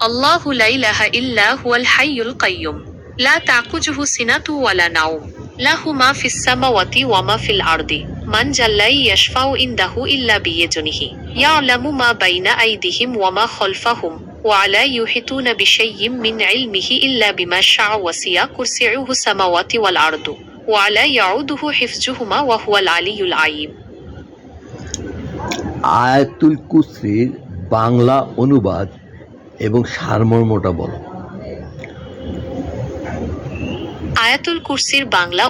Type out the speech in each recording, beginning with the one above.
আল্লাহু লা ইলাহা ইল্লা হুয়াল হাইয়ুল কাইয়্যুম লা তাকুযুহু সিনাতু ওয়ালা নাওম লাহু মা ফিস সামাওয়াতি ওয়া মা ফিল আরদি মান জাল্লাই ইয়াশফাউ ইনদাহু ইল্লা বিইযনিহি ইয়ালামু মা বাইনা আইদিহিম ওয়া মা খালফাহুম ওয়া লা ইউহিতুনা বিশাইয়্যিম মিন ইলমিহি ইল্লা বিমা শাআ ওয়াসিয়া কুরসিয়ুহু সামাওয়াতি ওয়াল আরদু ওয়া লা ইয়াউদুহু হিফযুহুমা ওয়া হুয়াল আলিয়্যুল আযীম। আয়াতুল কুরসির বাংলা অনুবাদ এবং সারমর্মটা বলো। আয়াতুল কুরসির বাংলা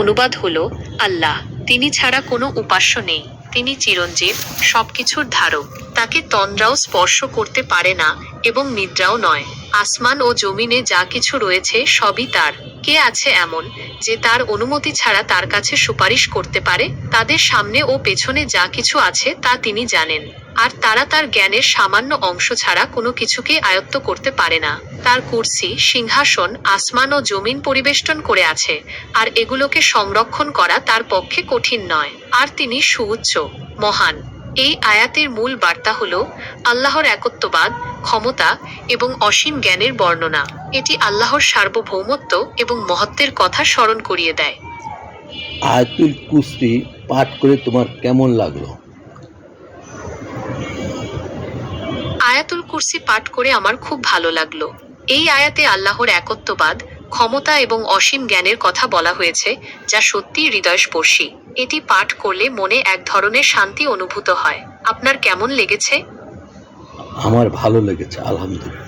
অনুবাদ হলো, আল্লাহ, তিনি ছাড়া কোনো উপাস্য নেই, তিনি চিরঞ্জীব, সবকিছুর ধারক, তাকে তন্দ্রাও স্পর্শ করতে পারে না এবং নিদ্রাও নয়। আসমান ও জমিনে যা কিছু রয়েছে সবই তার। কে আছে এমন যে তার অনুমতি ছাড়া তার কাছে সুপারিশ করতে পারে? তাদের সামনে ও পেছনে যা কিছু আছে তা তিনি জানেন, আর তারা তার জ্ঞানের সামান্য অংশ ছাড়া কোনো কিছুকে আয়ত্ত করতে পারে না। তার কুরসি, সিংহাসন, আসমান ও জমিন পরিবেষ্টন করে আছে, আর এগুলোকে সংরক্ষণ করা তার পক্ষে কঠিন নয়। আর তিনি সুউচ্চ, মহান। এই আয়াতের মূল বার্তা হলো আল্লাহর একত্ববাদ, ক্ষমতা এবং অসীম জ্ঞানের বর্ণনা। এটি আল্লাহর সার্বভৌমত্ব এবং মহত্বের কথা স্মরণ করিয়ে দেয়। আয়াতুল কুরসি পাঠ করে তোমার কেমন লাগলো? আয়াতুল কুরসি পাঠ করে আমার খুব ভালো লাগলো। এই আয়াতে আল্লাহর একত্ববাদ, ক্ষমতা এবং অসীম জ্ঞানের কথা বলা হয়েছে, যা সত্যিই হৃদয়স্পর্শী। এটি পাঠ করলে মনে এক ধরনের শান্তি অনুভূত হয়। আপনার কেমন লেগেছে? আমার ভালো লেগেছে, আলহামদুলিল্লাহ।